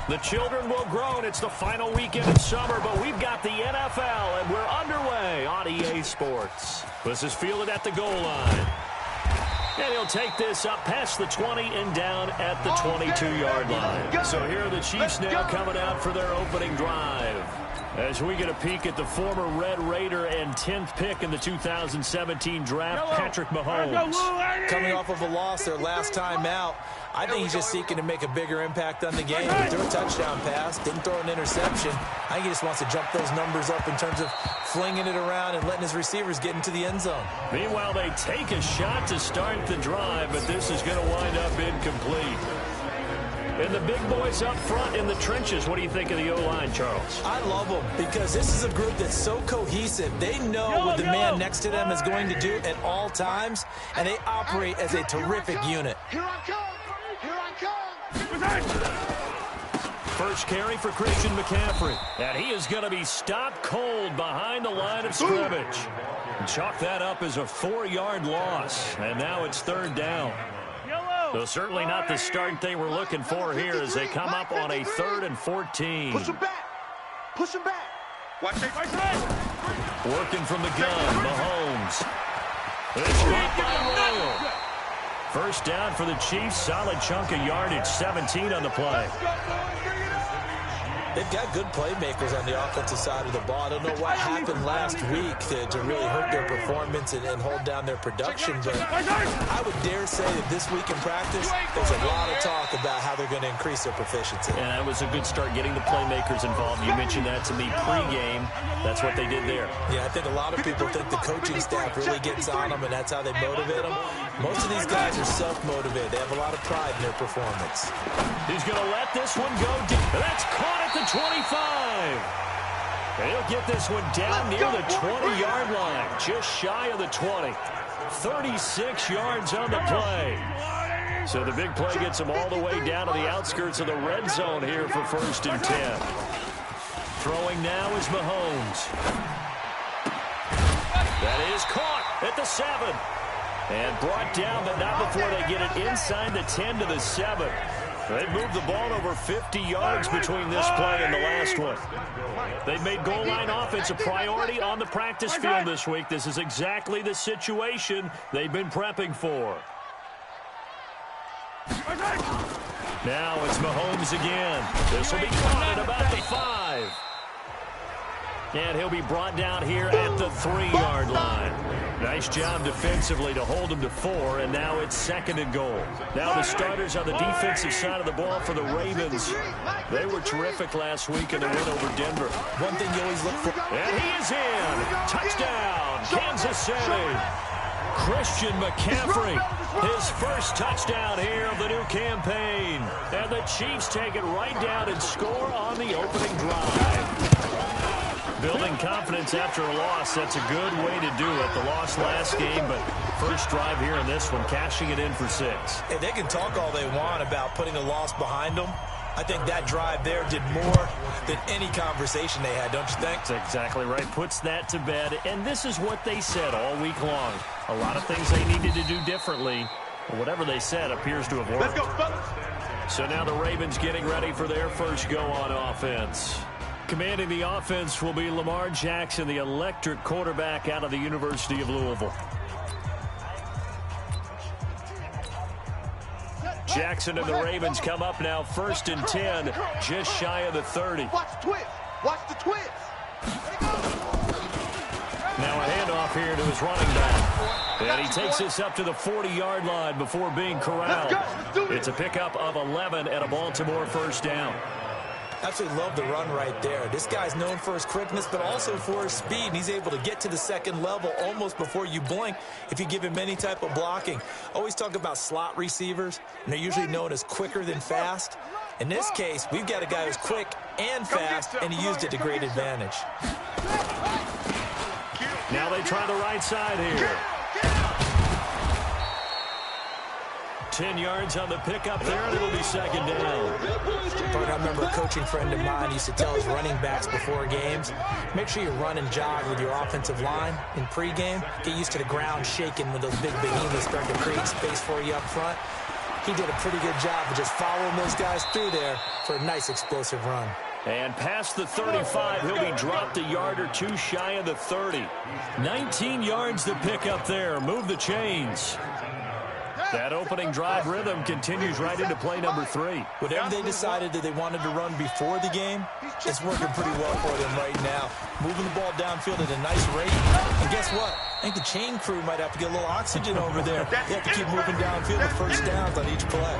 The children will grow, and it's the final weekend of summer, but we've got the NFL, and we're underway on EA Sports. This is fielded at the goal line. And he'll take this up past the 20 and down at the 22-yard line. So here are the Chiefs now coming out for their opening drive. As we get a peek at the former Red Raider and 10th pick in the 2017 draft, Patrick Mahomes. Coming off of a loss their last time out, I think he's just seeking to make a bigger impact on the game. He threw a touchdown pass, didn't throw an interception. I think he just wants to jump those numbers up in terms of flinging it around and letting his receivers get into the end zone. Meanwhile, they take a shot to start the drive, but this is going to wind up incomplete. And the big boys up front in the trenches. What do you think of the O-line, Charles? I love them because this is a group that's so cohesive. They know what the man next to them is going to do at all times, and they operate as a terrific unit. Here I come! Here I come! First carry for Christian McCaffrey. And he is going to be stopped cold behind the line of scrimmage. Chalk that up as a 4-yard loss. And now it's third down. So certainly not the start they were looking for here as they come up on a 3rd and 14. Push him back. Push him back. Watch it. Working from the gun, Mahomes. It's caught by Royal. First down for the Chiefs. Solid chunk of yardage. 17 on the play. They've got good playmakers on the offensive side of the ball. I don't know what happened last week to really hurt their performance and hold down their production, but I would dare say that this week in practice, there's a lot of talk about how they're going to increase their proficiency. And that was a good start getting the playmakers involved. You mentioned that to me pregame. That's what they did there. Yeah, I think a lot of people think the coaching staff really gets on them, and that's how they motivate them. Most of these guys are self-motivated. They have a lot of pride in their performance. He's going to let this one go deep. That's caught at the 25. And he'll get this one down near the 20-yard line, just shy of the 20. 36 yards on the play. So the big play gets him all the way down to the outskirts of the red zone here for 1st and 10. Throwing now is Mahomes. That is caught at the 7. And brought down, but not before they get it inside the 10 to the 7. They've moved the ball over 50 yards between this play and the last one. They've made goal line offense a priority on the practice field this week. This is exactly the situation they've been prepping for. Now it's Mahomes again. This will be caught at about the 5. And he'll be brought down here at the 3-yard line. Nice job defensively to hold him to 4, and now it's 2nd and goal. Now the starters on the defensive side of the ball for the Ravens. They were terrific last week in the win over Denver. One thing you always look for. And he is in. Touchdown, Kansas City. Christian McCaffrey, his first touchdown here of the new campaign. And the Chiefs take it right down and score on the opening drive. Building confidence after a loss, that's a good way to do it. The loss last game, but first drive here in this one, cashing it in for 6. Hey, they can talk all they want about putting a loss behind them. I think that drive there did more than any conversation they had, don't you think? That's exactly right. Puts that to bed. And this is what they said all week long. A lot of things they needed to do differently. Whatever they said appears to have worked. Let's go, fellas. So now the Ravens getting ready for their first go on offense. Commanding the offense will be Lamar Jackson, the electric quarterback out of the University of Louisville. Jackson and the Ravens come up now 1st and 10, just shy of the 30. Watch the twist. Watch the twist. Now a handoff here to his running back. And he takes this up to the 40-yard line before being corralled. It's a pickup of 11 and a Baltimore first down. Absolutely love the run right there. This guy's known for his quickness, but also for his speed. And he's able to get to the 2nd level almost before you blink if you give him any type of blocking. Always talk about slot receivers, and they're usually known as quicker than fast. In this case, we've got a guy who's quick and fast, and he used it to great advantage. Now they try the right side here. 10 yards on the pickup there, and it'll be 2nd down. I remember a coaching friend of mine used to tell his running backs before games, make sure you run and jog with your offensive line in pregame. Get used to the ground shaking when those big behemoths start to create space for you up front. He did a pretty good job of just following those guys through there for a nice explosive run. And past the 35, he'll be dropped a yard or two shy of the 30. 19 yards to pick up there. Move the chains. That opening drive rhythm continues right into play number 3. Whatever they decided that they wanted to run before the game, it's working pretty well for them right now. Moving the ball downfield at a nice rate. And guess what? I think the chain crew might have to get a little oxygen over there. They have to keep moving downfield with first downs on each play.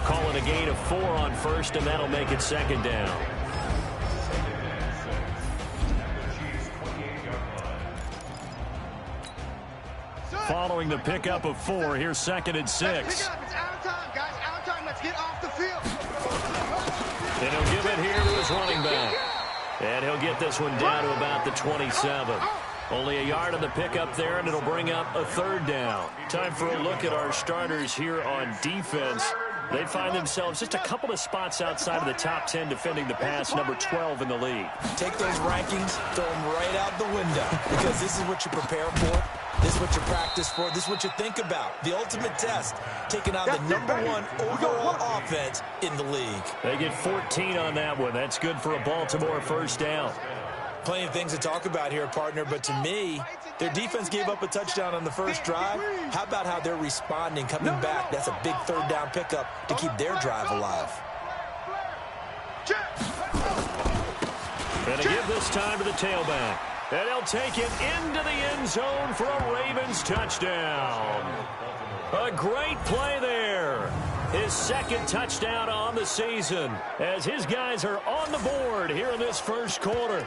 Calling a gain of 4 on first, and that'll make it second down. Following the pickup of 4, here's 2nd and 6. It's out of time, guys. Out of time. Let's get off the field. And he'll give it here to his running back. And he'll get this one down to about the 27. Only a yard on the pickup there, and it'll bring up a 3rd down. Time for a look at our starters here on defense. They find themselves just a couple of spots outside of the top 10 defending the pass, number 12 in the league. Take those rankings, throw them right out the window, because this is what you prepare for. This is what you practice for. This is what you think about. The ultimate test, taking on the #1 overall offense in the league. They get 14 on that one. That's good for a Baltimore first down. Plenty of things to talk about here, partner, but to me, their defense gave up a touchdown on the first drive. How about how they're responding, coming back? That's a big 3rd down pickup to keep their drive alive. Gonna give this time to the tailback. And he'll take it into the end zone for a Ravens touchdown. A great play there. His 2nd touchdown on the season as his guys are on the board here in this first quarter.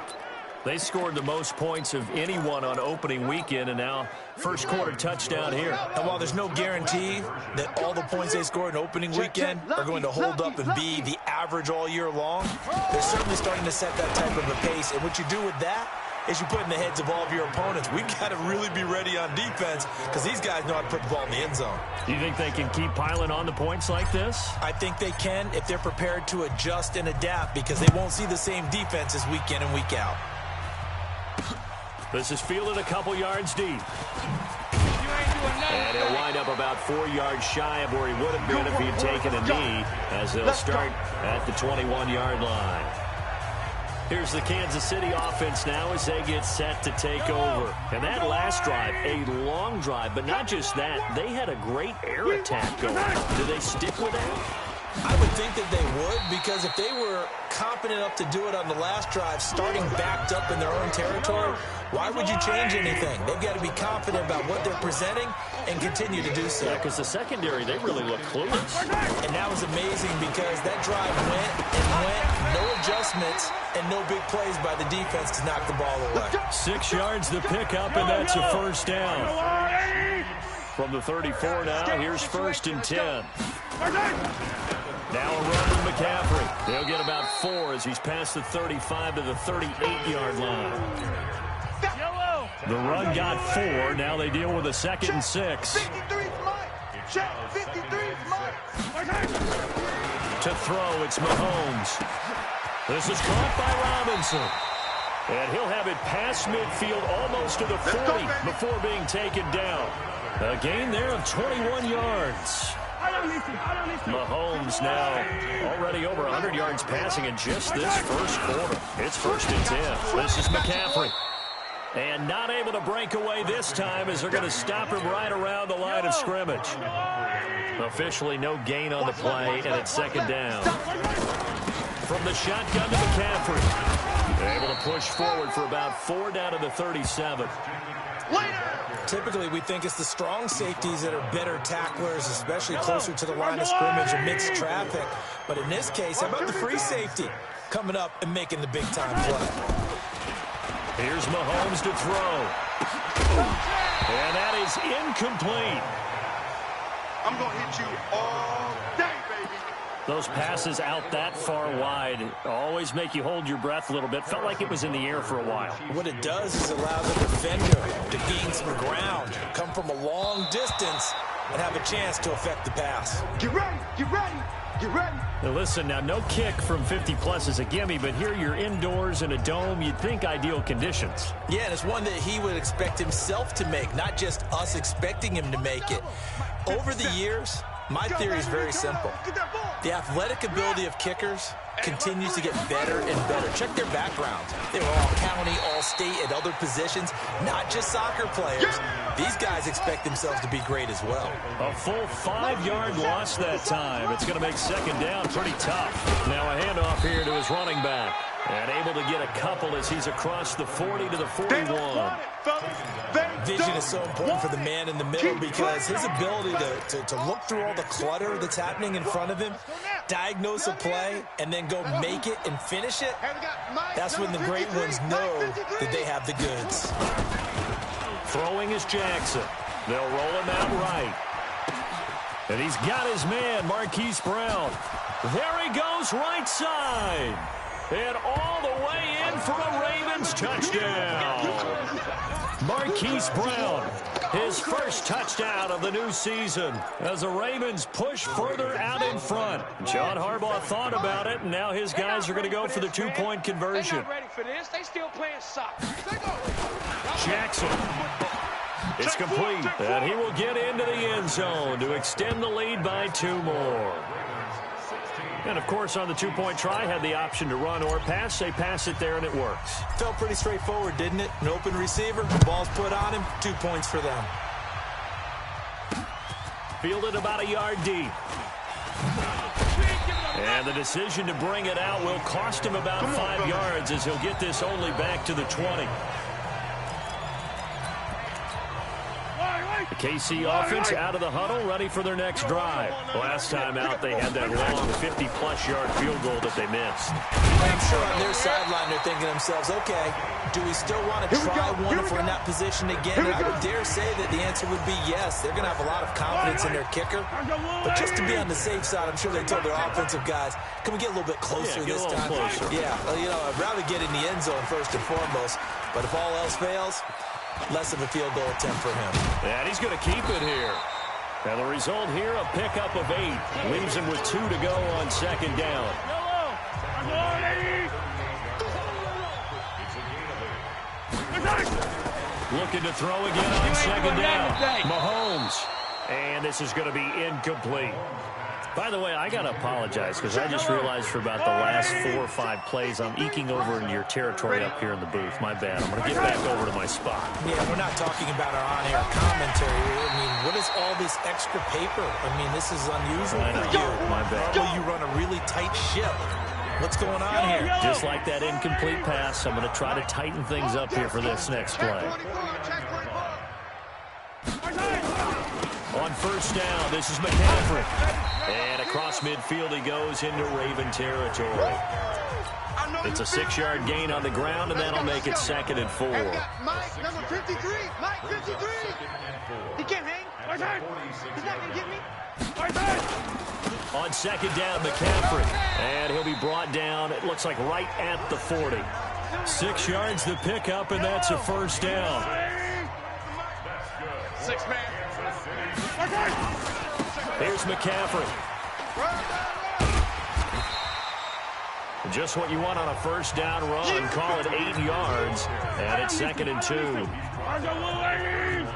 They scored the most points of anyone on opening weekend, and now first quarter touchdown here. And while there's no guarantee that all the points they scored in opening weekend are going to hold up and be the average all year long, they're certainly starting to set that type of a pace. And what you do with that is you put in the heads of all of your opponents, we've got to really be ready on defense because these guys know how to put the ball in the end zone. Do you think they can keep piling on the points like this? I think they can if they're prepared to adjust and adapt because they won't see the same defenses week in and week out. This is fielded a couple yards deep. And he'll wind up about 4 yards shy of where he would have been if he had taken a knee as they'll start at the 21-yard line. Here's the Kansas City offense now as they get set to take over. And that last drive, a long drive, but not just that. They had a great air attack going. Do they stick with that? I would think that they would because if they were competent enough to do it on the last drive, starting backed up in their own territory, why would you change anything? They've got to be confident about what they're presenting and continue to do so. Yeah, because the secondary, they really look clueless. And that was amazing because that drive went and went, no adjustments, and no big plays by the defense to knock the ball away. 6 yards to pick up, and that's a first down. From the 34 now, here's 1st and 10. Now a run with McCaffrey. They'll get about 4 as he's past the 35 to the 38-yard line. The run got 4. Now they deal with a 2nd and 6. 53's mine. Check. 53's mine. To throw, it's Mahomes. This is caught by Robinson. And he'll have it past midfield almost to the 40 before being taken down. A gain there of 21 yards. Mahomes now already over 100 yards passing in just this first quarter. It's 1st and 10. This is McCaffrey. And not able to break away this time as they're going to stop him right around the line of scrimmage. Officially no gain on the play, and it's 2nd down. From the shotgun to McCaffrey. Able to push forward for about 4 down to the 37. Typically, we think it's the strong safeties that are better tacklers, especially closer to the line of scrimmage amidst traffic. But in this case, how about the free safety coming up and making the big-time play? Here's Mahomes to throw. And that is incomplete. I'm going to hit you all day, baby. Those passes out that far wide always make you hold your breath a little bit. Felt like it was in the air for a while. What it does is allow the defender to gain some ground, come from a long distance, and have a chance to affect the pass. Get ready, get ready, get ready. Now listen, now no kick from 50-plus is a gimme, but here you're indoors in a dome. You'd think ideal conditions. Yeah, and it's one that he would expect himself to make, not just us expecting him to make it. Over the years, My theory is very simple. The athletic ability of kickers continues to get better and better. Check their backgrounds. They were all county, all state, at other positions, not just soccer players. These guys expect themselves to be great as well. A full 5-yard loss that time. It's going to make second down pretty tough. Now a handoff here to his running back. And able to get a couple as he's across the 40 to the 41. Vision is so important for the man in the middle because his ability to look through all the clutter that's happening in front of him, diagnose a play, and then go make it and finish it, that's when the great ones know that they have the goods. Throwing is Jackson. They'll roll him out right. And he's got his man, Marquise Brown. There he goes, right side. And all the way in for a Ravens touchdown. Marquise Brown, his first touchdown of the new season as the Ravens push further out in front. John Harbaugh thought about it, and now his guys are going to go for the two-point conversion. They're not ready for this. They still playing soccer. Jackson. It's complete, and he will get into the end zone to extend the lead by 2 more. And, of course, on the two-point try, had the option to run or pass. They pass it there, and it works. Felt pretty straightforward, didn't it? An open receiver, ball's put on him, 2 points for them. Fielded about a yard deep. And the decision to bring it out will cost him about 5 yards as he'll get this only back to the 20. The KC offense out of the huddle, ready for their next drive. Last time out, they had that long 50-plus yard field goal that they missed. I'm sure on their sideline they're thinking to themselves, okay, do we still want to try one if we're in that position again? And I would dare say that the answer would be yes. They're going to have a lot of confidence in their kicker. But just to be on the safe side, I'm sure they told their offensive guys, can we get a little bit closer this time? Closer. Yeah, you know, I'd rather get in the end zone first and foremost. But if all else fails, less of a field goal attempt for him. And he's going to keep it here. And the result here, a pickup of 8. Leaves him with 2 to go on second down. Looking to throw again on second down. Mahomes. And this is going to be incomplete. By the way, I got to apologize because I just realized for about the last 4 or 5 plays, I'm eking over into your territory up here in the booth. My bad. I'm going to get back over to my spot. Yeah, we're not talking about our on-air commentary. I mean, what is all this extra paper? I mean, this is unusual for you. My bad. Normally you run a really tight ship. What's going on here? Just like that incomplete pass, I'm going to try to tighten things up here for this next play. On first down, this is McCaffrey. And across midfield he goes into Raven territory. It's a 6-yard gain on the ground, and that'll make it 2nd and 4. Mike, number 53. Mike, 53. He can't hang. He's not going to get me. On second down, McCaffrey. And he'll be brought down, it looks like right at the 40. 6 yards the pickup, and that's a first down. 6-man. Here's McCaffrey. Just what you want on a first down run. Call it 8 yards. And it's 2nd and 2. I got him.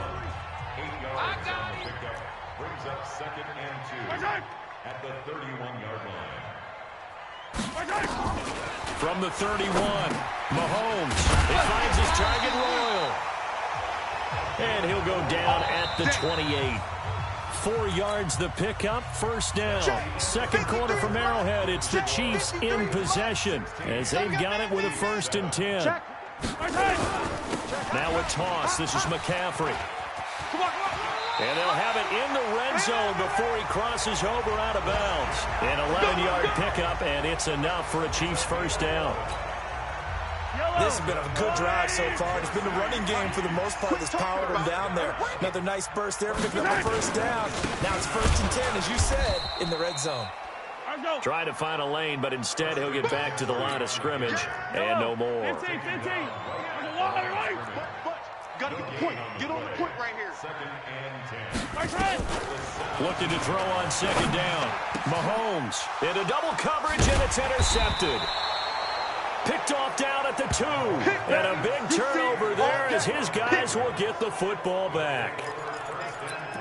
Brings up 2nd and 2 at the 31-yard line. From the 31, Mahomes. He finds his target, Royal. And he'll go down at the 28. 4 yards the pickup, first down. Second quarter from Arrowhead. It's the Chiefs in possession as they've got it with a 1st and 10. Now a toss. This is McCaffrey. And they'll have it in the red zone before he crosses over out of bounds. An 11-yard pickup, and it's enough for a Chiefs first down. This has been a good drive so far. It's been the running game for the most part that's powered them down there. Another nice burst there, picking up a first down. Now it's 1st and 10, as you said, in the red zone. Try to find a lane, but instead he'll get back to the line of scrimmage and no more. 15. Got to get the point. Get on the point right here. 2nd and 10. Looking to throw on second down. Mahomes into double coverage, and it's intercepted. Picked off down at the 2. And a big turnover there as his guys will get the football back.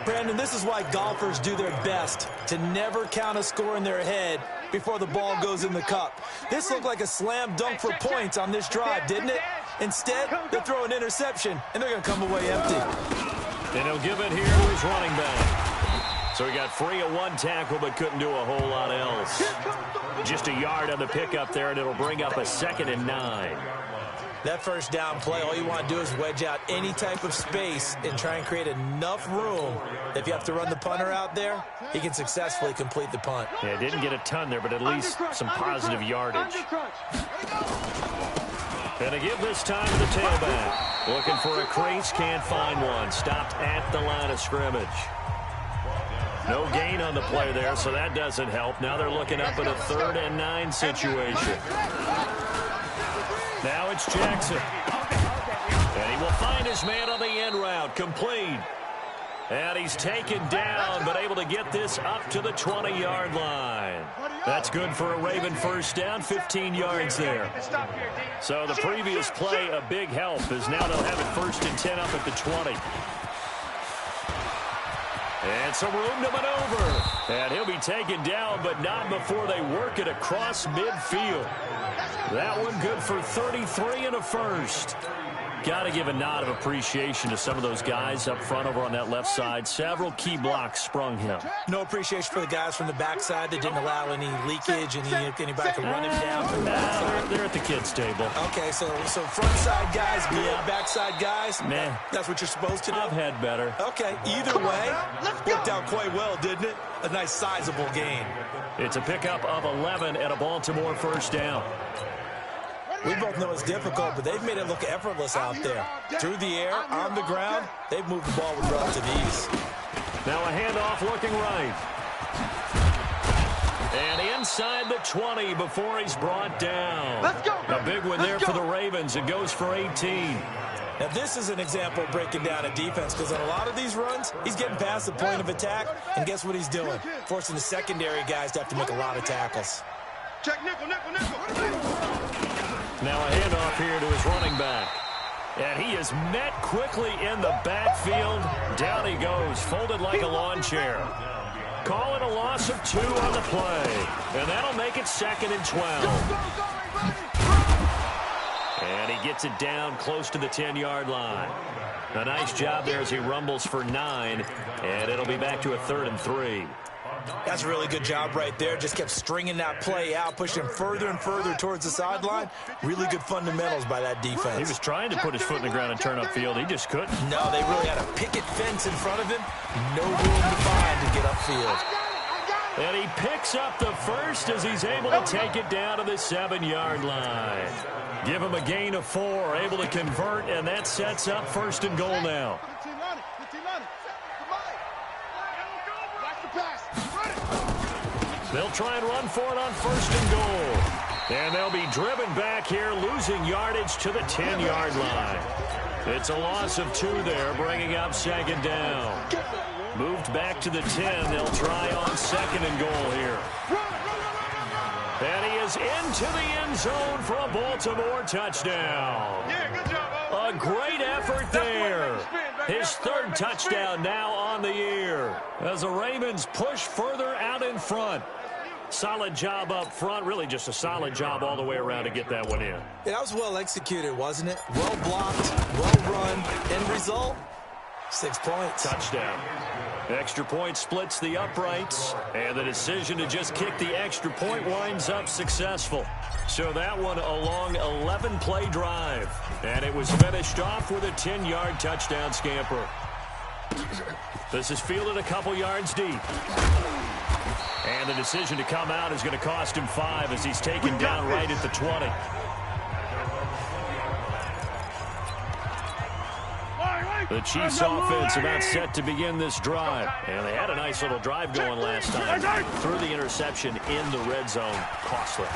Brandon, this is why golfers do their best to never count a score in their head before the ball goes in the cup. This looked like a slam dunk for points on this drive, didn't it? Instead, they'll throw an interception, and they're going to come away empty. And he'll give it here to his running back. So he got free of one tackle, but couldn't do a whole lot else. Just a yard on the pickup there, and it'll bring up a 2nd and 9. That first down play, all you want to do is wedge out any type of space and try and create enough room that if you have to run the punter out there, he can successfully complete the punt. Yeah, didn't get a ton there, but at least some positive yardage. And to give this time to the tailback. Looking for a crease, can't find one. Stopped at the line of scrimmage. No gain on the play there, so that doesn't help. Now they're looking up at a 3rd and 9 situation. Now it's Jackson. And he will find his man on the end route. Complete. And he's taken down, but able to get this up to the 20-yard line. That's good for a Raven first down, 15 yards there. So the previous play, a big help, as now they'll have it 1st and 10 up at the 20. And some room to maneuver. And he'll be taken down, but not before they work it across midfield. That one good for 33 and a first. Got to give a nod of appreciation to some of those guys up front over on that left side. Several key blocks sprung him. No appreciation for the guys from the backside that didn't allow any leakage and anybody can run him down. They're at the kids' table. Okay, so front side guys, good. Backside guys, nah. That's what you're supposed to do? I've had better. Okay, either way, worked out quite well, didn't it? A nice sizable gain. It's a pickup of 11 and a Baltimore first down. We both know it's difficult, but they've made it look effortless out there. Through the air, on the ground, they've moved the ball with relative ease. Now a handoff looking right. And inside the 20 before he's brought down. Let's go. A big one there for the Ravens. It goes for 18. Now, this is an example of breaking down a defense, because on a lot of these runs, he's getting past the point of attack, and guess what he's doing? Forcing the secondary guys to have to make a lot of tackles. Check nickel, nickel, nickel. Now a handoff here to his running back. And he is met quickly in the backfield. Down he goes, folded like a lawn chair. Call it a loss of 2 on the play. And that'll make it 2nd and 12. And he gets it down close to the 10-yard line. A nice job there as he rumbles for 9. And it'll be back to a 3rd and 3. That's a really good job right there. Just kept stringing that play out, pushing him further and further towards the sideline. Really good fundamentals by that defense. He was trying to put his foot in the ground and turn upfield. He just couldn't. No, they really had a picket fence in front of him. No room to find to get upfield. And he picks up the first as he's able to take it down to the 7-yard line. Give him a gain of 4, able to convert, and that sets up 1st and goal now. They'll try and run for it on 1st and goal. And they'll be driven back here, losing yardage to the 10-yard line. It's a loss of 2 there, bringing up 2nd down. Moved back to the 10. They'll try on 2nd and goal here. And he is into the end zone for a Baltimore touchdown. Yeah, good job, A great effort there. His 3rd touchdown now on the year as the Ravens push further out in front. Solid job up front, really just a solid job all the way around to get that one in. That was well executed, wasn't it? Well blocked, well run. End result, 6 points. Touchdown. Extra point splits the uprights, and the decision to just kick the extra point winds up successful. So that one a long 11-play drive, and it was finished off with a 10-yard touchdown scamper. This is fielded a couple yards deep. And the decision to come out is going to cost him 5 as he's taken down right at the 20. The Chiefs offense about set to begin this drive. And they had a nice little drive going last time. Threw the interception in the red zone. Costly.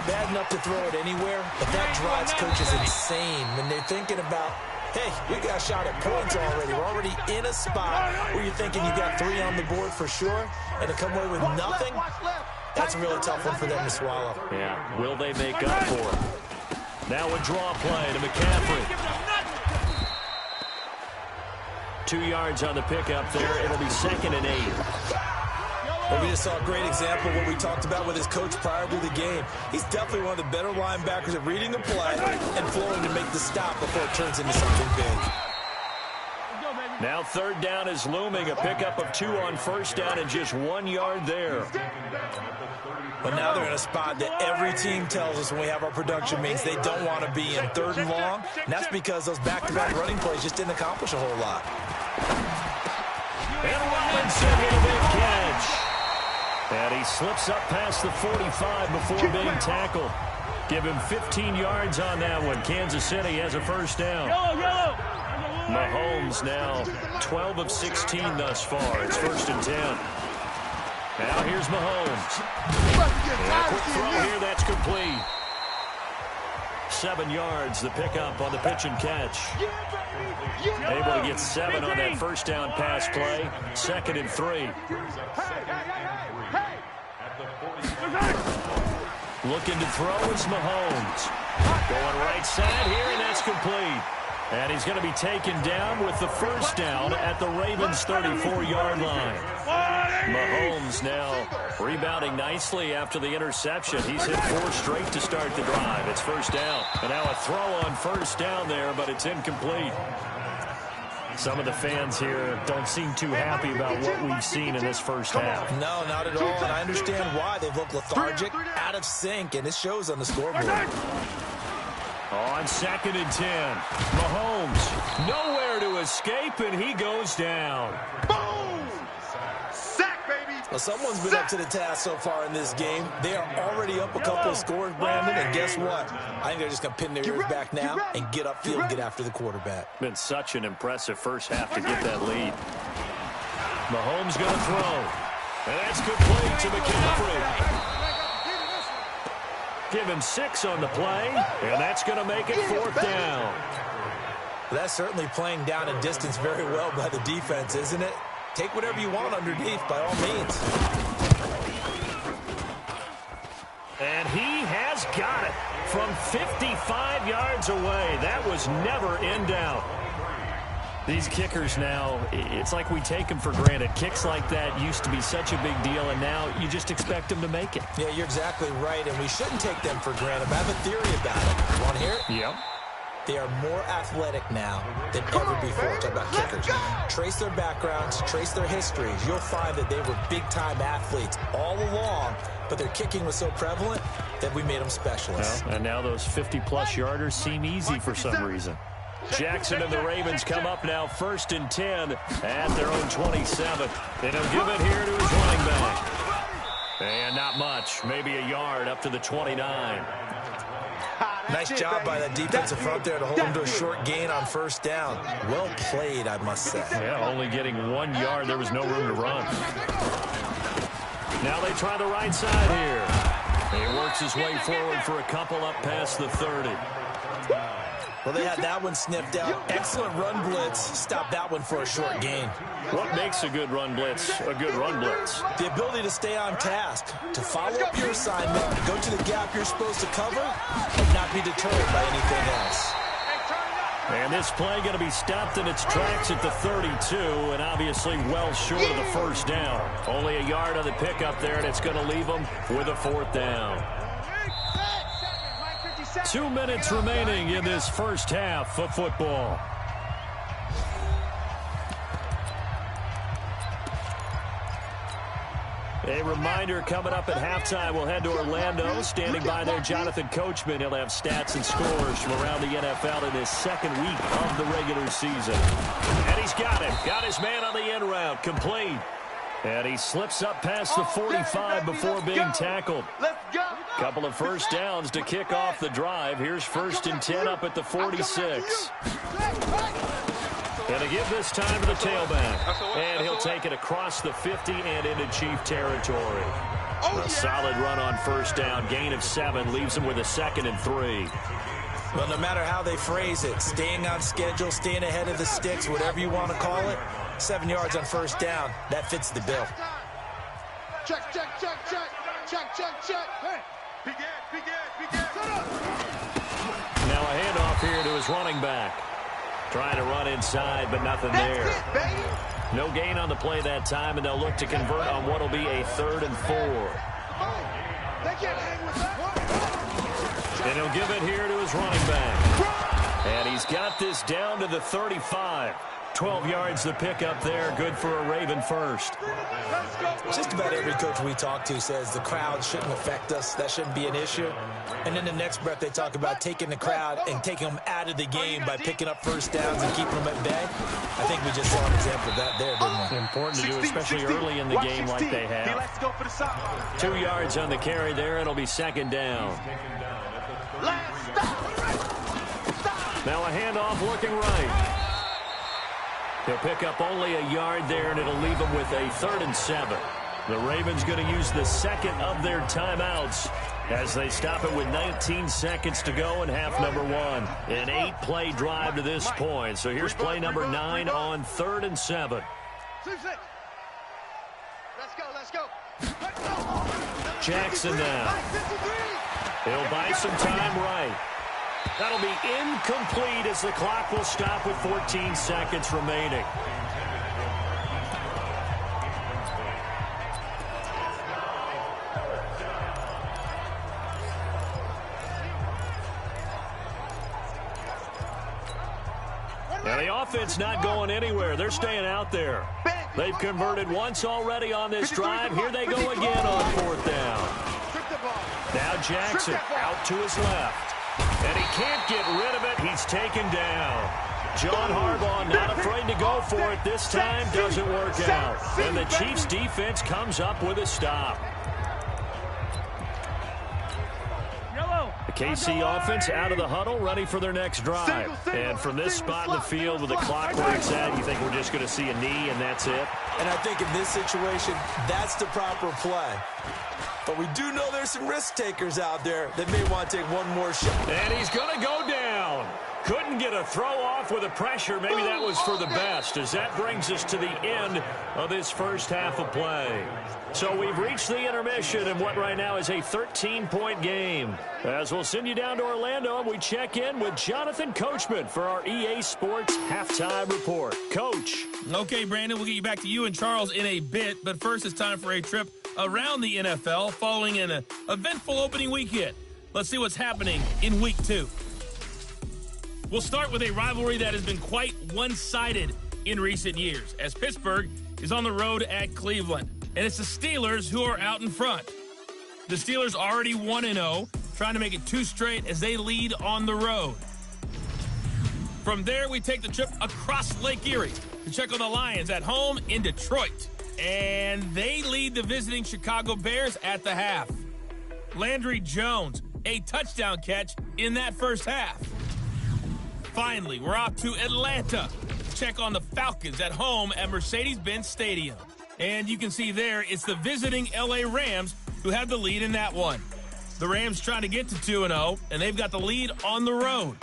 Bad enough to throw it anywhere, but that drives coaches insane when they're thinking about, hey, we got a shot at points already. We're already in a spot where you're thinking you got 3 on the board for sure, and to come away with nothing, that's a really tough one for them to swallow. Yeah, will they make up for it? Now a draw play to McCaffrey. 2 yards on the pickup there. It'll be 2nd and 8. Well, we just saw a great example of what we talked about with his coach prior to the game. He's definitely one of the better linebackers at reading a play and flowing to make the stop before it turns into something big. Now 3rd down is looming. A pickup of 2 on 1st down and just 1 yard there. But now they're in a spot that every team tells us when we have our production meetings they don't want to be in 3rd and long. And that's because those back-to-back running plays just didn't accomplish a whole lot. And Robinson with a big catch. And he slips up past the 45 before being tackled. Give him 15 yards on that one. Kansas City has a 1st down. Mahomes now 12 of 16 thus far. It's 1st and 10. Now here's Mahomes. And a quick throw here, that's complete. 7 yards, the pickup on the pitch and catch. Able to get 7 on that 1st down pass play. 2nd and 3. Looking to throw is Mahomes. Going right side here, and that's complete. And he's going to be taken down with the 1st down at the Ravens' 34-yard line. Mahomes now rebounding nicely after the interception. He's hit 4 straight to start the drive. It's 1st down. And now a throw on 1st down there, but it's incomplete. Some of the fans here don't seem too happy about what we've seen in this first half. No, not at all. And I understand why. They've looked lethargic, out of sync, and it shows on the scoreboard. On 2nd and 10, Mahomes nowhere to escape, and he goes down. Boom! Sack, baby! Well, someone's been up to the task so far in this game. They are already up a couple of scores, Brandon, and guess what? I think they're just going to pin their ears back now and get upfield and get after the quarterback. Been such an impressive first half to get that lead. Mahomes going to throw. And that's complete to McCaffrey. Give him 6 on the play, and that's going to make it 4th down. That's certainly playing down a distance very well by the defense, isn't it? Take whatever you want underneath, by all means. And he has got it from 55 yards away. That was never in doubt. These kickers now, it's like we take them for granted. Kicks like that used to be such a big deal, and now you just expect them to make it. Yeah, you're exactly right, and we shouldn't take them for granted. But I have a theory about it. Want to hear it? Yep. They are more athletic now than ever before. Talk about kickers. Trace their backgrounds, trace their histories. You'll find that they were big-time athletes all along, but their kicking was so prevalent that we made them specialists. Well, and now those 50-plus yarders seem easy for some reason. Jackson and the Ravens come up now 1st and 10 at their own 27. And he'll give it here to his running back. And not much, maybe a yard up to the 29. Nice job by that defensive front there to hold him to a short gain on 1st down. Well played, I must say. Yeah, only getting 1 yard. There was no room to run. Now they try the right side here. He works his way forward for a couple up past the 30. Well, they had that one sniffed out. Excellent run blitz. Stop that one for a short gain. What makes a good run blitz a good run blitz? The ability to stay on task, to follow up your assignment, go to the gap you're supposed to cover, and not be deterred by anything else. And this play going to be stopped in its tracks at the 32, and obviously well short of the 1st down. Only a yard on the pickup there, and it's going to leave them with a 4th down. 2 minutes remaining in this first half of football. A reminder, coming up at halftime, we'll head to Orlando. Standing by there, Jonathan Coachman. He'll have stats and scores from around the NFL in his 2nd week of the regular season. And he's got it. Got his man on the end route. Complete. And he slips up past the 45 before being tackled. Couple of 1st downs to kick off the drive. Here's 1st and 10 up at the 46. And to give this time to the tailback. And he'll take it across the 50 and into Chief territory. A solid run on 1st down. Gain of 7 leaves him with a 2nd and 3. Well, no matter how they phrase it, staying on schedule, staying ahead of the sticks, whatever you want to call it, 7 yards on 1st down, that fits the bill. Check, check, check, check. Check, check, check. Hey. Now a handoff here to his running back. Trying to run inside, but nothing there. That's it, baby. No gain on the play that time, and they'll look to convert on what will be a 3rd and 4. They can't hang with that. And he'll give it here to his running back. And he's got this down to the 35. 12 yards to pick up there. Good for a Raven first. Just about every coach we talk to says the crowd shouldn't affect us. That shouldn't be an issue. And in the next breath, they talk about taking the crowd and taking them out of the game by picking up first downs and keeping them at bay. I think we just saw an example of that there, didn't we? It's important to do, especially early in the game like they have. 2 yards on the carry there. It'll be 2nd down. Now a handoff looking right. He'll pick up only a yard there, and it'll leave him with a 3rd and 7. The Ravens going to use the 2nd of their timeouts as they stop it with 19 seconds to go in half number 1. An 8-play drive to this point. So here's play number 9 on 3rd and 7. Let's go. Jackson now. He'll buy some time right. That'll be incomplete as the clock will stop with 14 seconds remaining. Now the offense not going anywhere. They're staying out there. They've converted once already on this drive. Here they go again on 4th down. Now Jackson out to his left. And he can't get rid of it. He's taken down. John Harbaugh not afraid to go for it. This time doesn't work out. And the Chiefs defense comes up with a stop. The KC offense out of the huddle, ready for their next drive. And from this spot in the field with the clock where it's at, you think we're just going to see a knee and that's it? And I think in this situation, that's the proper play. But we do know there's some risk takers out there that may want to take one more shot. And he's going to go down. Couldn't get a throw off with the pressure. Maybe that was for the best, as that brings us to the end of this first half of play. So we've reached the intermission in what right now is a 13-point game. As we'll send you down to Orlando, and we check in with Jonathan Coachman for our EA Sports Halftime Report. Coach. Okay, Brandon, we'll get you back to you and Charles in a bit. But first, it's time for a trip around the NFL following an eventful opening weekend. Let's see what's happening in Week 2. We'll start with a rivalry that has been quite one-sided in recent years, as Pittsburgh is on the road at Cleveland. And it's the Steelers who are out in front. The Steelers already 1-0, trying to make it 2 straight as they lead on the road. From there, we take the trip across Lake Erie to check on the Lions at home in Detroit. And they lead the visiting Chicago Bears at the half. Landry Jones, a touchdown catch in that first half. Finally, we're off to Atlanta to check on the Falcons at home at Mercedes-Benz Stadium. And you can see there, it's the visiting LA Rams who have the lead in that one. The Rams trying to get to 2-0, and they've got the lead on the road.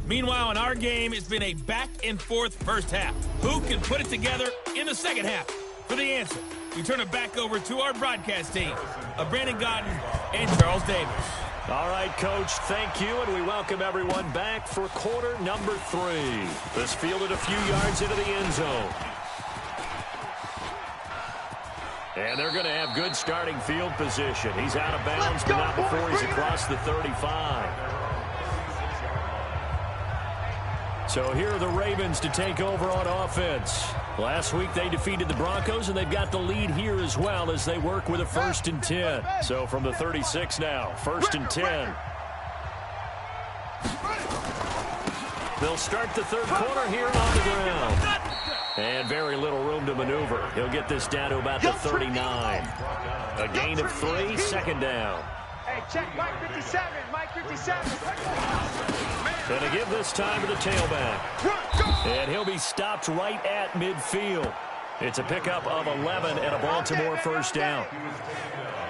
Meanwhile, in our game, it's been a back-and-forth first half. Who can put it together in the second half? For the answer, we turn it back over to our broadcast team of Brandon Gaudin and Charles Davis. All right, Coach, thank you, and we welcome everyone back for quarter number 3. This fielded a few yards into the end zone. And they're going to have good starting field position. He's out of bounds, but not before he's across the 35. So here are the Ravens to take over on offense. Last week they defeated the Broncos, and they've got the lead here as well as they work with a 1st and 10. So from the 36 now, 1st and 10. They'll start the third quarter here on the ground. And very little room to maneuver. He'll get this down to about the 39. A gain of 3, 2nd down. Hey, check Mike 57, Mike 57. Going to give this time to the tailback. And he'll be stopped right at midfield. It's a pickup of 11 and a Baltimore 1st down.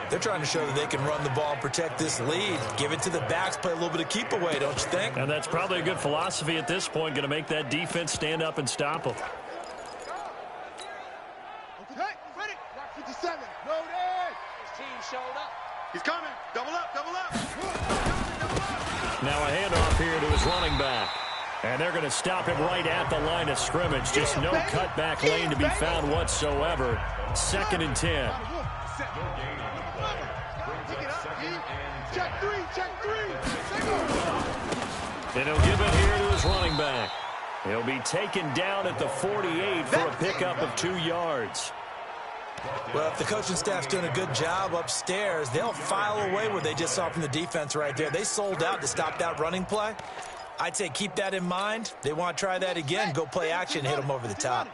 They're trying to show that they can run the ball and protect this lead. Give it to the backs, play a little bit of keep away, don't you think? And that's probably a good philosophy at this point, going to make that defense stand up and stop them. Hey, ready? Rock 57. Loaded. His team showed up. He's coming. Double up, double up. Now a handoff here to his running back. And they're going to stop him right at the line of scrimmage. Just no cutback lane to be found whatsoever. 2nd and 10. Check three. And he'll give it here to his running back. He'll be taken down at the 48 for a pickup of 2 yards. Well, if the coaching staff's doing a good job upstairs, they'll file away what they just saw from the defense right there. They sold out to stop that running play. I'd say keep that in mind. They want to try that again, go play action, hit them over the top.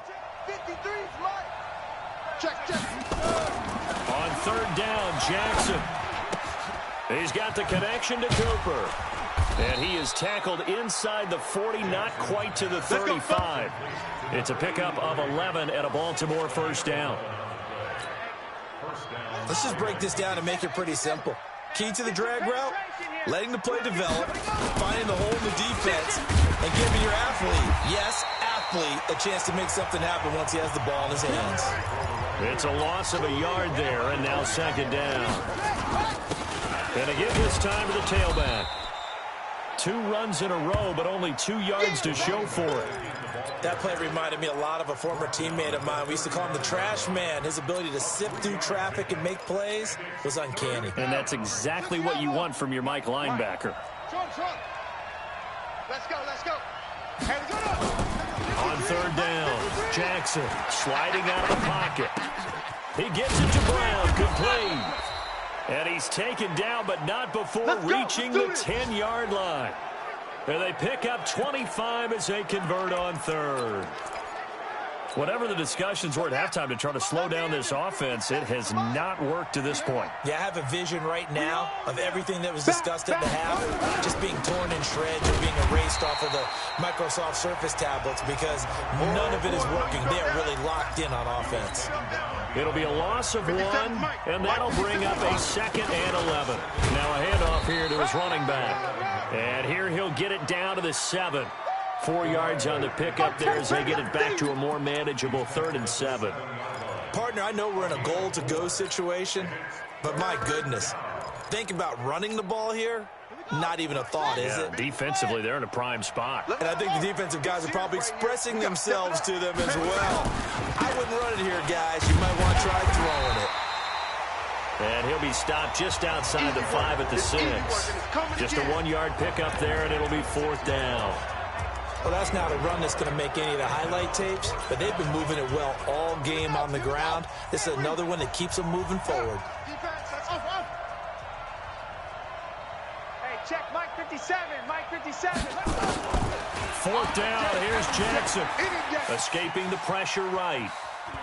53 Mike. Check. On 3rd down, Jackson. He's got the connection to Cooper. And he is tackled inside the 40, not quite to the 35. It's a pickup of 11 at a Baltimore 1st down. Let's just break this down and make it pretty simple. Key to the drag route, letting the play develop, finding the hole in the defense, and giving your athlete, a chance to make something happen once he has the ball in his hands. It's a loss of a yard there, and now 2nd down. And again this time to the tailback. 2 runs in a row, but only 2 yards to show for it. That play reminded me a lot of a former teammate of mine. We used to call him the trash man. His ability to sift through traffic and make plays was uncanny. And that's exactly what you want from your Mike linebacker. Let's go. On 3rd down, Jackson sliding out of the pocket. He gets it to Brown, complete. And he's taken down, but not before reaching the 10-yard line. And they pick up 25 as they convert on 3rd. Whatever the discussions were at halftime to try to slow down this offense, it has not worked to this point. Yeah, I have a vision right now of everything that was discussed at the half just being torn in shreds or being erased off of the Microsoft Surface tablets because none of it is working. They are really locked in on offense. It'll be a loss of 1, and that'll bring up a 2nd and 11. Now a handoff here to his running back. And here he'll get it down to the 7. 4 yards on the pickup there as they get it back to a more manageable 3rd and 7. Partner, I know we're in a goal-to-go situation, but my goodness, think about running the ball here. Not even a thought, is it? Defensively, they're in a prime spot. And I think the defensive guys are probably expressing themselves to them as well. I wouldn't run it here, guys. You might want to try throwing it. And he'll be stopped just outside the 5 at the 6. Just a 1-yard pickup there, and it'll be 4th down. Well, that's not a run that's going to make any of the highlight tapes, but they've been moving it well all game on the ground. This is another one that keeps them moving forward. Hey, check Mike 57. 4th down, here's Jackson. Escaping the pressure right.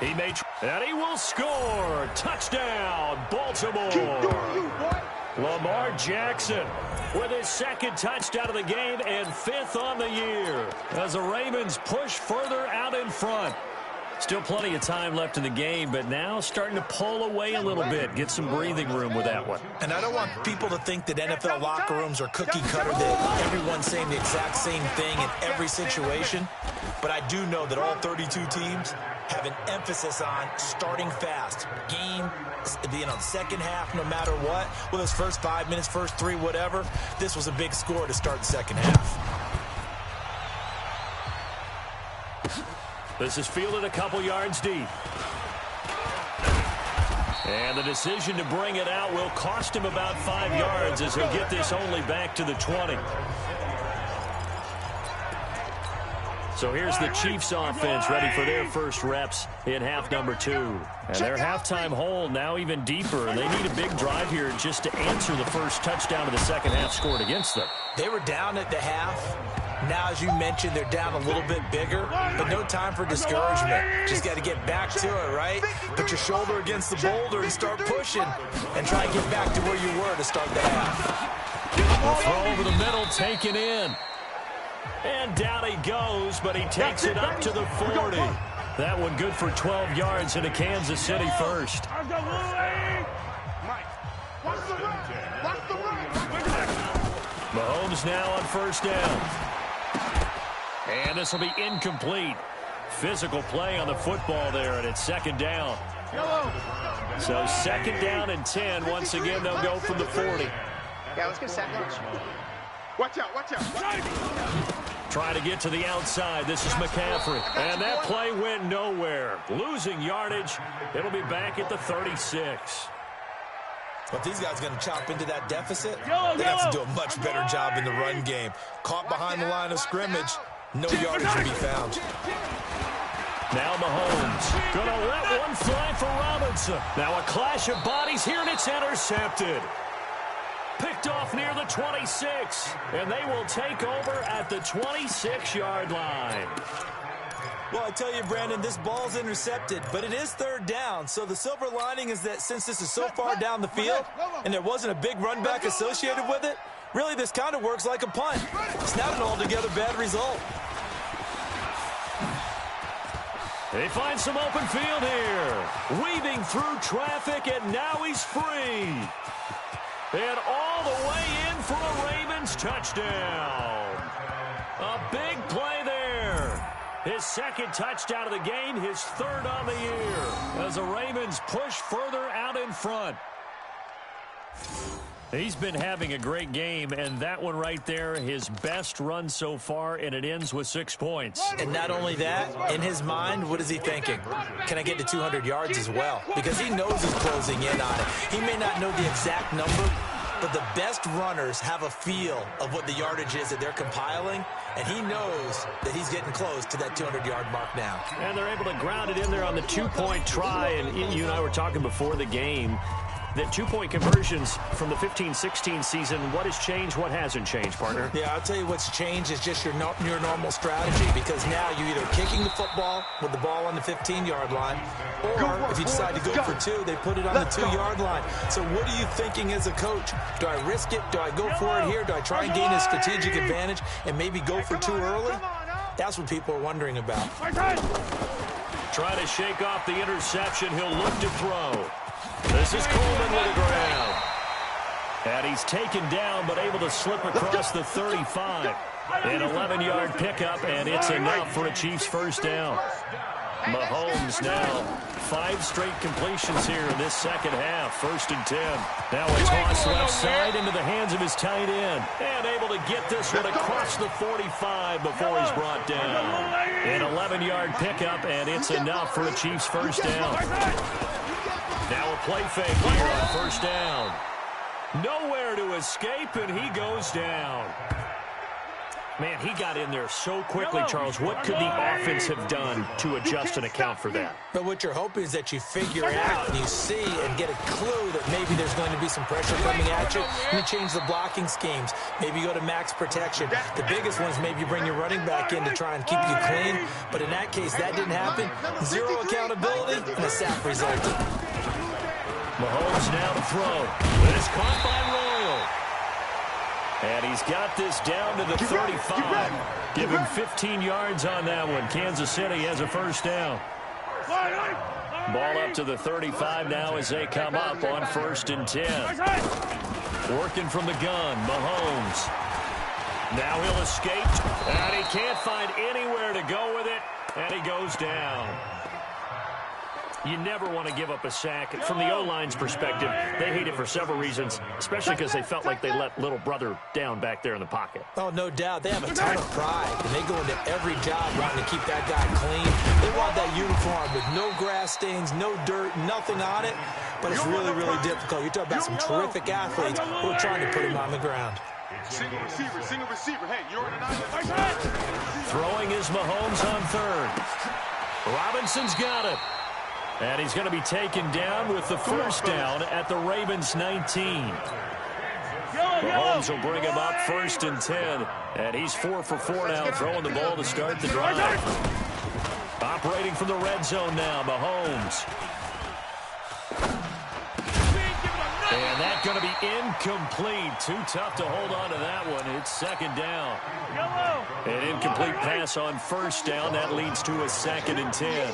He may, and he will score. Touchdown, Baltimore. Lamar Jackson with his 2nd touchdown of the game and 5th on the year as the Ravens push further out in front. Still plenty of time left in the game, but now starting to pull away a little bit, get some breathing room with that one. And I don't want people to think that NFL locker rooms are cookie cutter, that everyone's saying the exact same thing in every situation. But I do know that all 32 teams have an emphasis on starting fast. Game, second half, no matter what. Well, those first 5 minutes, first 3, whatever. This was a big score to start the second half. This is fielded a couple yards deep. And the decision to bring it out will cost him about 5 yards as he'll get this only back to the 20. So here's the Chiefs offense ready for their first reps in half number 2. And their halftime hole now even deeper, and they need a big drive here just to answer the first touchdown of the second half scored against them. They were down at the half. Now, as you mentioned, they're down a little bit bigger, but no time for discouragement. Just got to get back to it, right? Put your shoulder against the boulder and start pushing and try and get back to where you were to start the half. The throw over the middle taken in. And down he goes, but he takes it up to the 40. That one good for 12 yards into Kansas City first. Mahomes now on first down. And this will be incomplete. Physical play on the football there, and it's second down. So second down and 10. Once again, they'll go from the 40. Yeah, let's get second. Watch out. Trying to get to the outside. This is McCaffrey. And that play went nowhere. Losing yardage. It'll be back at the 36. But these guys are going to chop into that deficit. They have to do a much better job in the run game. Caught behind the line of scrimmage. No yardage to be found. Now Mahomes. Going to let one fly for Robinson. Now a clash of bodies here, and it's intercepted. Picked off near the 26, and they will take over at the 26-yard line. Well, I tell you, Brandon, this ball's intercepted, but it is third down. So the silver lining is that since this is so far down the field and there wasn't a big run back associated with it, really this kind of works like a punt. It's not an altogether bad result. They find some open field here. Weaving through traffic, and now he's free. And all the way in for a Ravens touchdown. A big play there. His second touchdown of the game, his third on the year, as the Ravens push further out in front. He's been having a great game, and that one right there, his best run so far, and it ends with 6 points. And not only that, in his mind, what is he thinking? Can I get to 200 yards as well? Because he knows he's closing in on it. He may not know the exact number, but the best runners have a feel of what the yardage is that they're compiling, and he knows that he's getting close to that 200-yard mark now. And they're able to ground it in there on the two-point try, and you and I were talking before the game that two-point conversions from the 15-16 season, what has changed, what hasn't changed, partner? Yeah, I'll tell you what's changed is just your normal strategy, because now you're either kicking the football with the ball on the 15-yard line, or if you decide to go for two, they put it on the 2-yard line. So what are you thinking as a coach? Do I risk it? Do I go for it here? Do I try and gain a strategic advantage and maybe go for two early? That's what people are wondering about. Trying to shake off the interception. He'll look to throw. This is Coleman with the ground. And he's taken down, but able to slip across the 35. An 11-yard pickup, and it's enough for a Chiefs first down. Mahomes now 5 straight completions here in this second half. 1st and 10. Now a toss left side into the hands of his tight end. And able to get this one across the 45 before he's brought down. An 11-yard pickup, and it's enough for a Chiefs first down. Now a play fake here on first down. Nowhere to escape, and he goes down. Man, he got in there so quickly, Charles. What could the offense have done to adjust and account for that? But what you're hoping is that you figure out and you see and get a clue that maybe there's going to be some pressure coming at you. You change the blocking schemes. Maybe you go to max protection. The biggest one is maybe you bring your running back in to try and keep you clean. But in that case, that didn't happen. Zero accountability, and a sack resulted. Mahomes now to throw. It is caught by Royal. And he's got this down to the 35. Give him 15 yards on that one. Kansas City has a first down. Ball up to the 35 now as they come up on 1st and 10. Working from the gun, Mahomes. Now he'll escape, and he can't find anywhere to go with it, and he goes down. You never want to give up a sack. From the O-line's perspective, they hate it for several reasons, especially because they felt like they let little brother down back there in the pocket. Oh, no doubt. They have a ton of pride, and they go into every job wanting to keep that guy clean. They want that uniform with no grass stains, no dirt, nothing on it, but it's really, really difficult. You're talking about some terrific athletes who are trying to put him on the ground. Single receiver. Hey, you're in an island. Throwing is Mahomes on 3rd. Robinson's got it. And he's going to be taken down with the first down at the Ravens 19. Mahomes will bring him up 1st and 10. And he's 4 for 4 now, throwing the ball to start the drive. Operating from the red zone now, Mahomes. And that's going to be incomplete. Too tough to hold on to that one. It's 2nd down. An incomplete pass on 1st down. That leads to a 2nd and 10.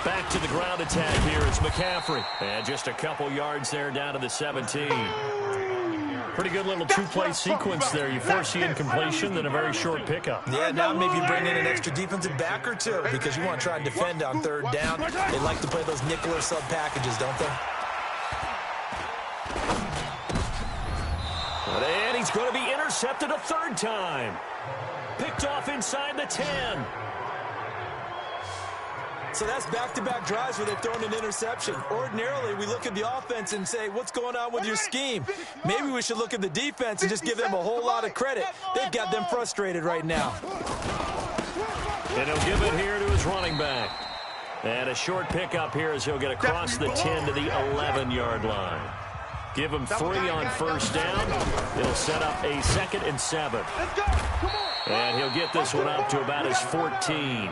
Back to the ground attack here. It's McCaffrey. And just a couple yards there down to the 17. Pretty good little 2-play sequence there. You force the incompletion, then a very short pickup. Yeah, now maybe you bring in an extra defensive back or two because you want to try and defend on 3rd down. They like to play those nickel or sub packages, don't they? And he he's going to be intercepted a third time. Picked off inside the 10. So that's back-to-back drives where they've thrown an interception. Ordinarily, we look at the offense and say, what's going on with your scheme? Maybe we should look at the defense and just give them a whole lot of credit. They've got them frustrated right now. And he'll give it here to his running back. And a short pickup here as he'll get across the 10 to the 11-yard line. Give him 3 on first down. It'll set up a 2nd and 7. And he'll get this one up to about his 14.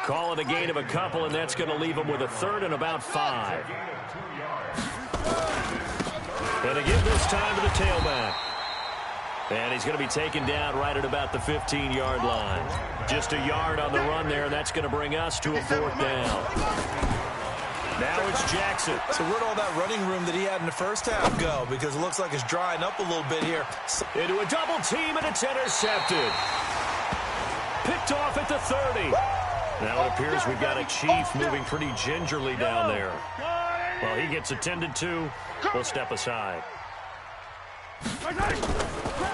Call it a gain of a couple, and that's going to leave him with a 3rd and about 5. And again this time to the tailback. And he's going to be taken down right at about the 15-yard line. Just a yard on the run there, and that's going to bring us to a 4th down. Now it's Jackson. So where'd all that running room that he had in the first half go? Because it looks like it's drying up a little bit here. Into a double team, and it's intercepted. Picked off at the 30. Now it appears we've got a Chief moving pretty gingerly down there. Well, he gets attended to. We'll step aside.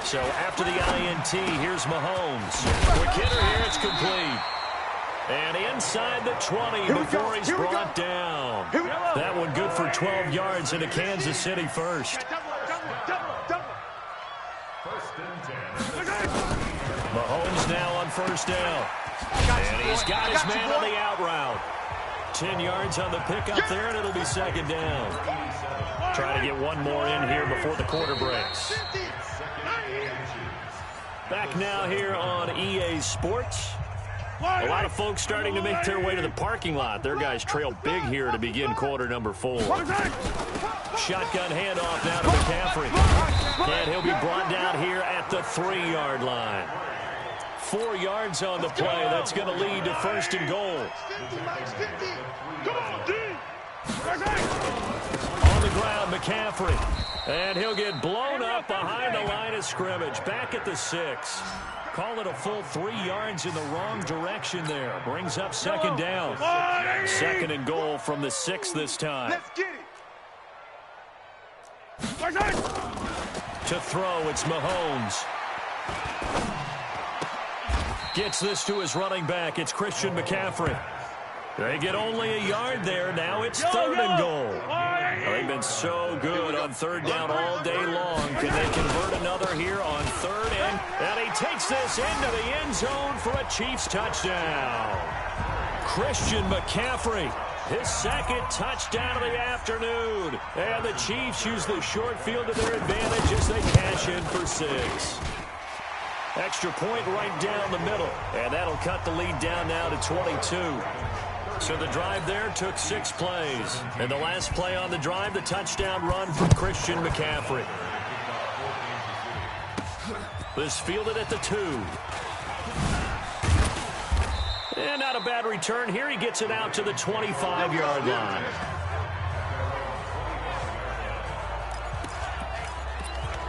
So after the INT, here's Mahomes. Quick hitter here, it's complete. And inside the 20 before he's brought down. That one good for 12 yards into Kansas City first. Mahomes now on first down. And he's got his man on the out route. 10 yards on the pickup there, and it'll be 2nd down. Trying to get one more in here before the quarter breaks. Back now here on EA Sports. A lot of folks starting to make their way to the parking lot. Their guys trail big here to begin quarter number 4. Shotgun handoff now to McCaffrey. And he'll be brought down here at the 3-yard line. 4 yards on the play. That's going to lead to 1st and goal. On the ground, McCaffrey. And he'll get blown up behind the line of scrimmage. Back at the 6. Call it a full 3 yards in the wrong direction there. Brings up 2nd down. 2nd and goal from the 6 this time. Let's get it. To throw, it's Mahomes. Gets this to his running back. It's Christian McCaffrey. They get only a yard there. Now it's 3rd and goal. They've been so good on 3rd down all day long. Can they convert another here on 3rd? And he takes this into the end zone for a Chiefs touchdown. Christian McCaffrey, his 2nd touchdown of the afternoon. And the Chiefs use the short field to their advantage as they cash in for 6. Extra point right down the middle. And that'll cut the lead down now to 22. So the drive there took 6 plays. And the last play on the drive, the touchdown run from Christian McCaffrey. This fielded at the 2. And not a bad return here. He gets it out to the 25-yard line.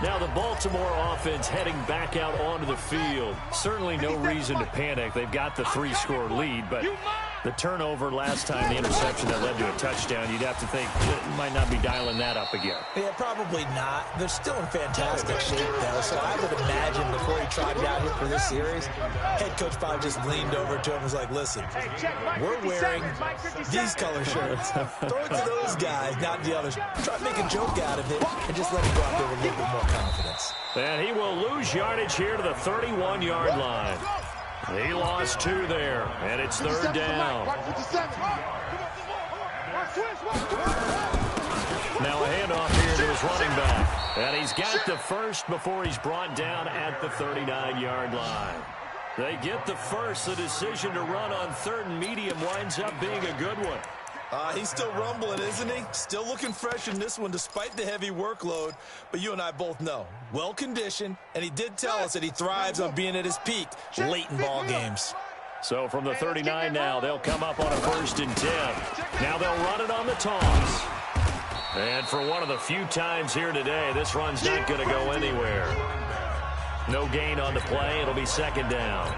Now the Baltimore offense heading back out onto the field. Certainly no reason to panic. They've got the 3-score lead, but the turnover last time, the interception that led to a touchdown, you'd have to think it might not be dialing that up again. Yeah, probably not. They're still in fantastic shape, though, so I would imagine before he tried it out here for this series, head coach probably just leaned over to him and was like, listen, we're wearing these color shirts. Throw it to those guys, not the others. Try to make a joke out of it and just let him go out there with a little bit more confidence. And he will lose yardage here to the 31-yard line. He lost 2 there, and it's 3rd down. Now a handoff here to his running back. And he's got the 1st before he's brought down at the 39-yard line. They get the 1st. The decision to run on 3rd and medium winds up being a good one. He's still rumbling, isn't he? Still looking fresh in this one despite the heavy workload. But you and I both know, well-conditioned, and he did tell us that he thrives on being at his peak late in ball games. So from the 39 now, they'll come up on a 1st and 10. Now they'll run it on the toss. And for one of the few times here today, this run's not going to go anywhere. No gain on the play. It'll be 2nd down.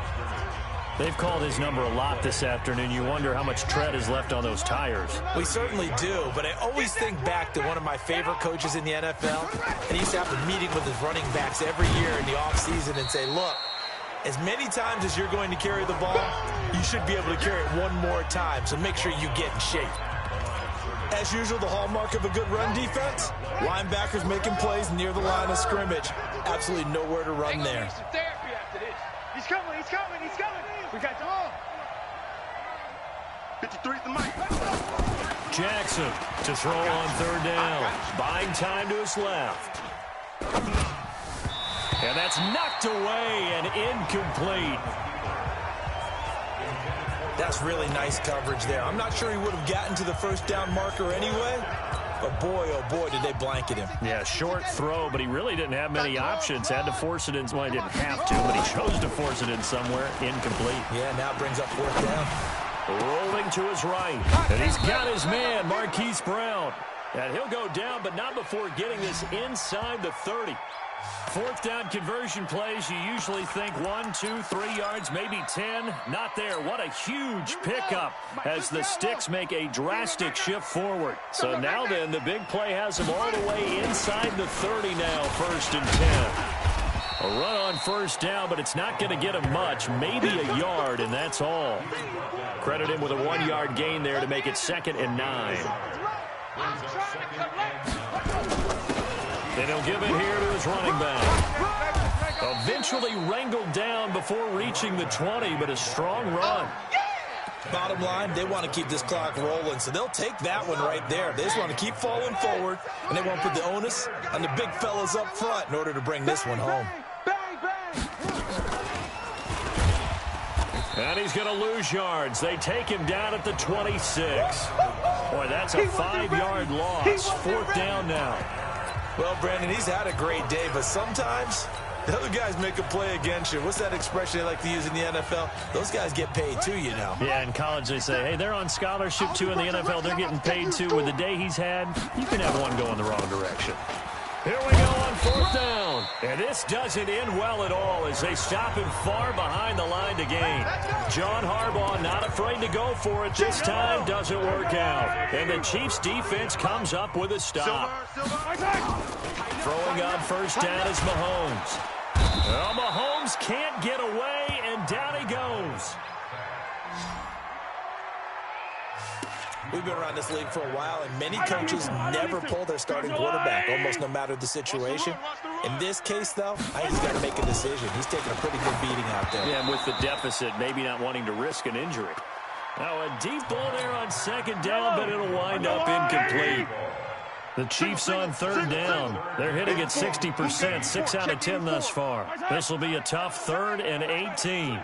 They've called his number a lot this afternoon. You wonder how much tread is left on those tires. We certainly do, but I always think back to one of my favorite coaches in the NFL, and he used to have a meeting with his running backs every year in the offseason and say, look, as many times as you're going to carry the ball, you should be able to carry it one more time, so make sure you get in shape. As usual, the hallmark of a good run defense, linebackers making plays near the line of scrimmage. Absolutely nowhere to run there. He's coming, he's coming, he's coming. We got the ball. 53 at the mic. Jackson to throw on third down. Buying time to his left. And that's knocked away and incomplete. That's really nice coverage there. I'm not sure he would have gotten to the first down marker anyway, but boy, oh boy, did they blanket him. Yeah, short throw, but he really didn't have many options. Had to force it in. Well, he didn't have to, but he chose to force it in somewhere. Incomplete. Yeah, now brings up fourth down. Rolling to his right. And he's got his man, Marquise Brown. And he'll go down, but not before getting this inside the 30. Fourth down conversion plays, you usually think 1, 2, 3 yards, maybe 10. Not there. What a huge pickup as the Sticks make a drastic shift forward. So now then, the big play has him all the way inside the 30 now, 1st and 10. A run on first down, but it's not going to get him much, maybe a yard, and that's all. Credit him with a 1-yard gain there to make it 2nd and 9. And he'll give it here to his running back. Eventually wrangled down before reaching the 20, but a strong run. Bottom line, they want to keep this clock rolling, so they'll take that one right there. They just want to keep falling forward, and they won't put the onus on the big fellas up front in order to bring this one home. And he's going to lose yards. They take him down at the 26. Boy, that's a 5-yard loss. 4th down now. Well, Brandon, he's had a great day, but sometimes the other guys make a play against you. What's that expression they like to use in the NFL? Those guys get paid too, you know. Yeah, in college they say, hey, they're on scholarship too. In the NFL, they're getting paid too. With the day he's had, you can have one go in the wrong direction. Here we go on 4th down. And this doesn't end well at all as they stop him far behind the line to gain. John Harbaugh not afraid to go for it this time. Doesn't work out. And the Chiefs defense comes up with a stop. Throwing on first down is Mahomes. Well, Mahomes can't get away, and down he goes. We've been around this league for a while, and many coaches never pull their starting quarterback, almost no matter the situation. In this case, though, I think he's got to make a decision. He's taking a pretty good beating out there. Yeah, and with the deficit, maybe not wanting to risk an injury. Now, a deep ball there on 2nd down, but it'll wind up incomplete. The Chiefs on 3rd down. They're hitting at 60%, 6 out of 10 thus far. This will be a tough 3rd and 18.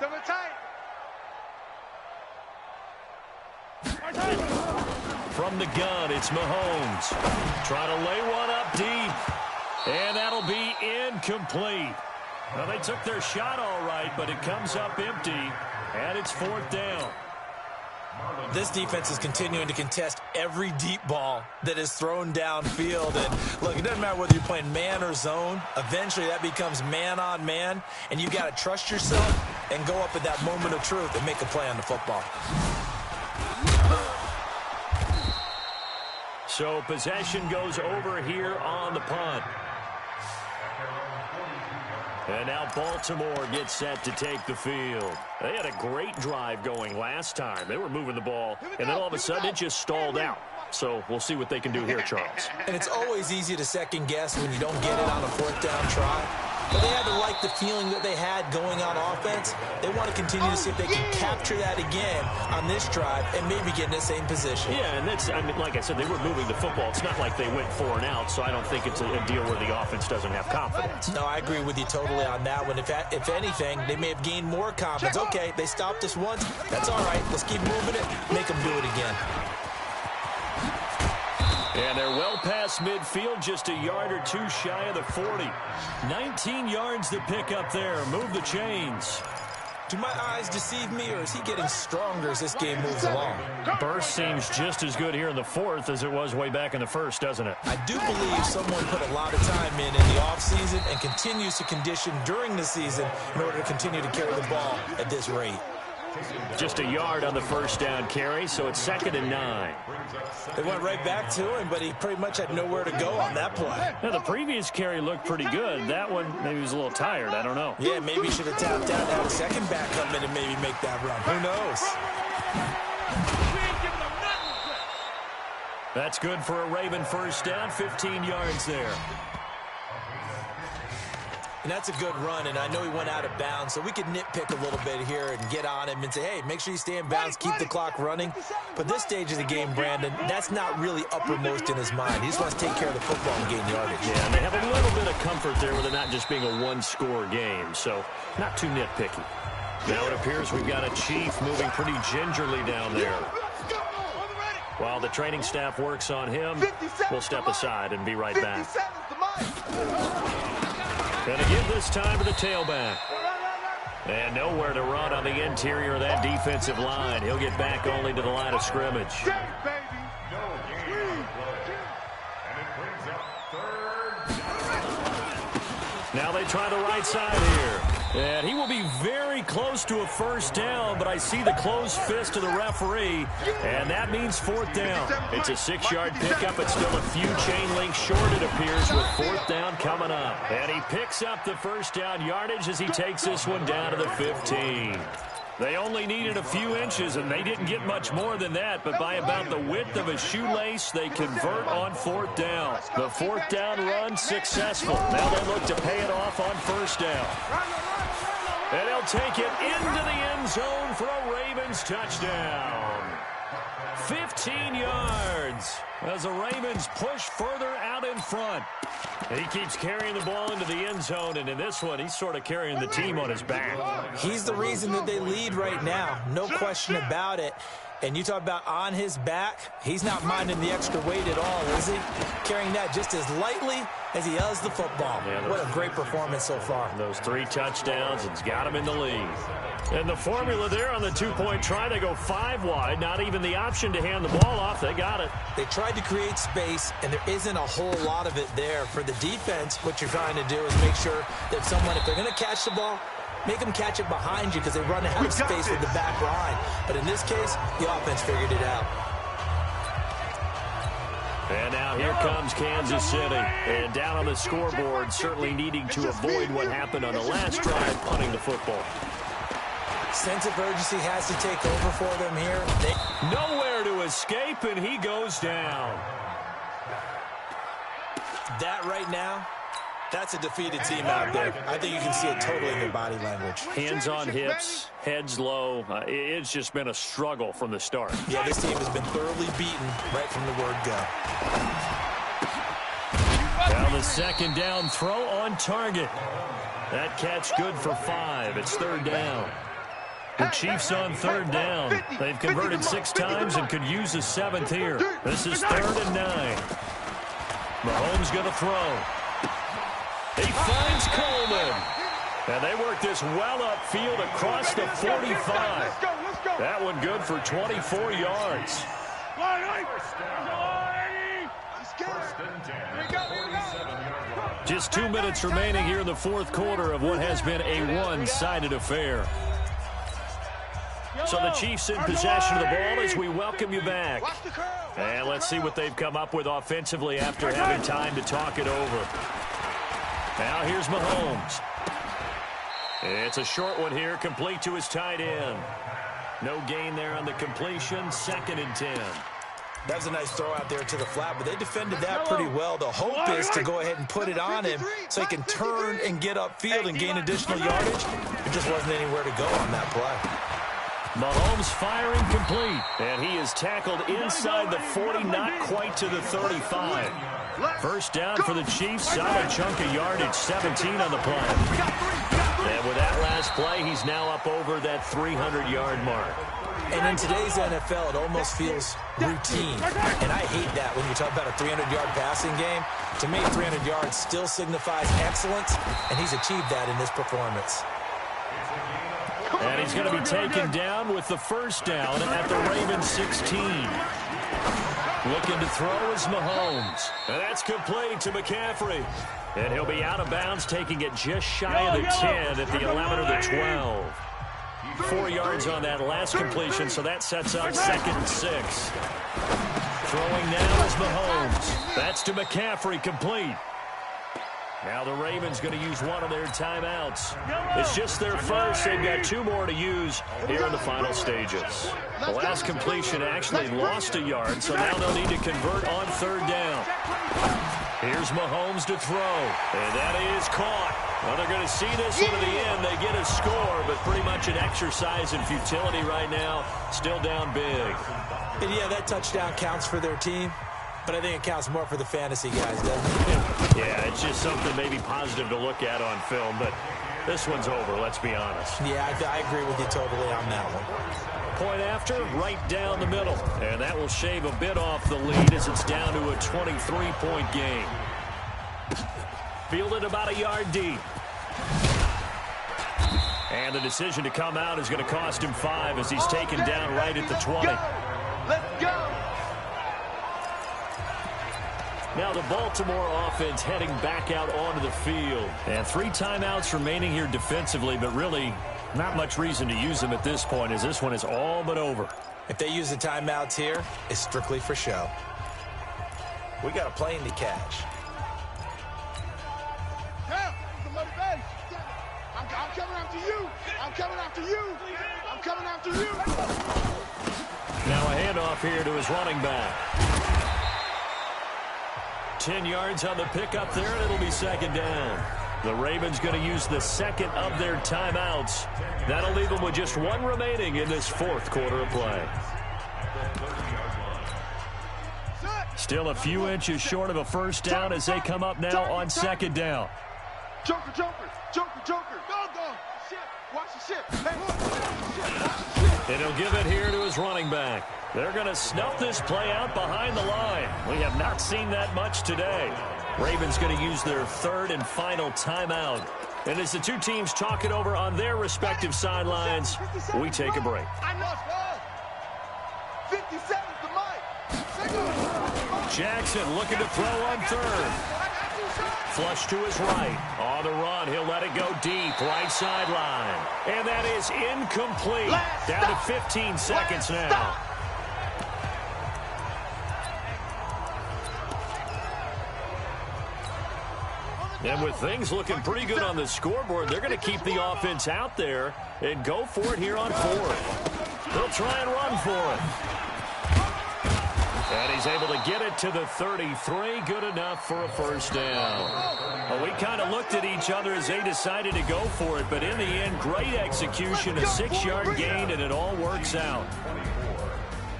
From the gun, it's Mahomes. Trying to lay one up deep. And that'll be incomplete. Well, they took their shot all right, but it comes up empty. And it's 4th down. This defense is continuing to contest every deep ball that is thrown downfield. And look, it doesn't matter whether you're playing man or zone. Eventually that becomes man on man. And you got to trust yourself and go up at that moment of truth and make a play on the football. So possession goes over here on the punt. And now Baltimore gets set to take the field. They had a great drive going last time. They were moving the ball, and then all of a sudden it just stalled out. So we'll see what they can do here, Charles. And it's always easy to second guess when you don't get it on a 4th down try. But they had to like the feeling that they had going on offense. They want to continue to see if they can capture that again on this drive and maybe get in the same position. Yeah, and that's, I mean, like I said, they were moving the football. It's not like they went 4 and out, so I don't think it's a deal where the offense doesn't have confidence. No, I agree with you totally on that one. If anything, they may have gained more confidence. Okay, they stopped us once. That's all right. Let's keep moving it. Make them do it again. And they're well past midfield, just a yard or two shy of the 40. 19 yards to pick up there. Move the chains. Do my eyes deceive me, or is he getting stronger as this game moves along? Burst seems just as good here in the 4th as it was way back in the 1st, doesn't it? I do believe someone put a lot of time in the offseason and continues to condition during the season in order to continue to carry the ball at this rate. Just a yard on the first down carry, so it's 2nd and 9. They went right back to him, but he pretty much had nowhere to go on that play. Now, the previous carry looked pretty good. That one, maybe he was a little tired. I don't know. Yeah, maybe he should have tapped out, had a second back come in and maybe make that run. Who knows? That's good for a Raven first down, 15 yards there. And that's a good run, and I know he went out of bounds, so we could nitpick a little bit here and get on him and say, hey, make sure you stay in bounds, keep the clock running. But this stage of the game, Brandon, that's not really uppermost in his mind. He just wants to take care of the football and gain yardage. Yeah, and they have a little bit of comfort there with it not just being a one-score game, so not too nitpicky. Now it appears we've got a Chief moving pretty gingerly down there. While the training staff works on him, we'll step aside and be right back. And again this time to the tailback. And nowhere to run on the interior of that defensive line. He'll get back only to the line of scrimmage. Now they try the right side here. And he will be very close to a first down, but I see the closed fist of the referee, and that means 4th down. It's a 6-yard pickup, but still a few chain links short, it appears, with 4th down coming up. And he picks up the first down yardage as he takes this one down to the 15. They only needed a few inches, and they didn't get much more than that, but by about the width of a shoelace, they convert on 4th down. The 4th down run successful. Now they look to pay it off on first down. And he'll take it into the end zone for a Ravens touchdown. 15 yards as the Ravens push further out in front. He keeps carrying the ball into the end zone, and in this one, he's sort of carrying the team on his back. He's the reason that they lead right now. No question about it. And you talk about on his back, he's not minding the extra weight at all, is he? Carrying that just as lightly as he does the football. Yeah, what a great performance so far. Those 3 touchdowns, it's got him in the lead. And the formula there on the 2-point try, they go 5 wide. Not even the option to hand the ball off. They got it. They tried to create space, and there isn't a whole lot of it there. For the defense, what you're trying to do is make sure that someone, if they're going to catch the ball, make them catch it behind you because they run out of space with the back line. But in this case, the offense figured it out. And now here comes Kansas City. And down on the scoreboard, certainly needing to avoid what happened on the last drive, punting the football. Sense of urgency has to take over for them here. Nowhere to escape, and he goes down. That right now, that's a defeated team out there. I think you can see it totally in their body language. Hands on hips, heads low. It's just been a struggle from the start. Yeah, this team has been thoroughly beaten right from the word go. Now the 2nd down throw on target. That catch good for 5. It's 3rd down. The Chiefs on 3rd down. They've converted 6 times and could use a 7th here. This is 3rd and 9. Mahomes going to throw. He finds Coleman. And they work this well upfield across the 45. That one good for 24 yards. Just 2 minutes remaining here in the 4th quarter of what has been a one-sided affair. So the Chiefs in possession of the ball as we welcome you back. And let's see what they've come up with offensively after having time to talk it over. Now here's Mahomes. It's a short one here, complete to his tight end. No gain there on the completion, 2nd and 10. That was a nice throw out there to the flat, but they defended that pretty well. The hope is to go ahead and put it on him so he can turn and get upfield and gain additional yardage. There just wasn't anywhere to go on that play. Mahomes firing complete, and he is tackled inside the 40, not quite to the 35. First down for the Chiefs, solid chunk of yardage, 17 on the play. And with that last play, he's now up over that 300-yard mark. And in today's NFL, it almost feels routine. And I hate that when you talk about a 300-yard passing game. To me, 300 yards still signifies excellence, and he's achieved that in this performance. And he's going to be taken down with the first down at the Ravens 16. Looking to throw is Mahomes. And that's complete to McCaffrey. And he'll be out of bounds, taking it just shy of the 10 at the 11 or the 12. 4 yards on that last completion, so that sets up 2nd and 6. Throwing now is Mahomes. That's to McCaffrey, complete. Now the Ravens going to use one of their timeouts. It's just their first. They've got 2 more to use here in the final stages. The last completion actually lost a yard, so now they'll need to convert on 3rd down. Here's Mahomes to throw, and that is caught. Well, they're going to see this one to the end. They get a score, but pretty much an exercise in futility right now. Still down big. And yeah, that touchdown counts for their team, but I think it counts more for the fantasy guys, doesn't it? Yeah, it's just something maybe positive to look at on film, but this one's over, let's be honest. Yeah, I agree with you totally on that one. Point after, right down the middle. And that will shave a bit off the lead as it's down to a 23-point game. Fielded about a yard deep. And the decision to come out is going to cost him 5 as he's taken down right at the 20. Let's go. Now the Baltimore offense heading back out onto the field. And 3 timeouts remaining here defensively, but really not much reason to use them at this point as this one is all but over. If they use the timeouts here, it's strictly for show. We got a plane to catch. I'm coming after you. I'm coming after you. I'm coming after you. Now a handoff here to his running back. 10 yards on the pickup there, and it'll be 2nd down. The Ravens going to use the 2nd of their timeouts. That'll leave them with just 1 remaining in this 4th quarter of play. Still a few inches short of a 1st down as they come up now on 2nd down. Joker, Joker, Joker, Joker. Go, go. Shit. Watch the shit. Hey, watch the shit. And he'll give it here to his running back. They're going to snuff this play out behind the line. We have not seen that much today. Ravens going to use their 3rd and final timeout. And as the 2 teams talk it over on their respective sidelines, we take a break. I know. 57 the mic. Jackson looking to throw on 3rd. Flush to his right. On the run, he'll let it go deep, right sideline. And that is incomplete. Down to 15 seconds now. And with things looking pretty good on the scoreboard, they're going to keep the offense out there and go for it here on 4th. They'll try and run for it. And he's able to get it to the 33. Good enough for a 1st down. Well, we kind of looked at each other as they decided to go for it, but in the end, great execution, a 6-yard gain, and it all works out.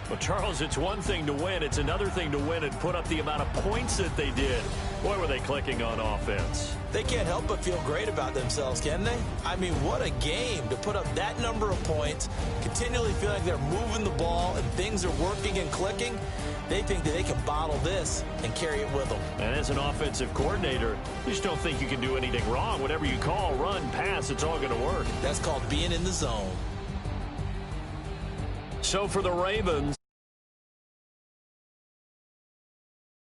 Well, Charles, it's one thing to win. It's another thing to win and put up the amount of points that they did. Boy, were they clicking on offense. They can't help but feel great about themselves, can they? I mean, what a game to put up that number of points, continually feel like they're moving the ball and things are working and clicking. They think that they can bottle this and carry it with them. And as an offensive coordinator, you just don't think you can do anything wrong. Whatever you call, run, pass, it's all going to work. That's called being in the zone. So for the Ravens,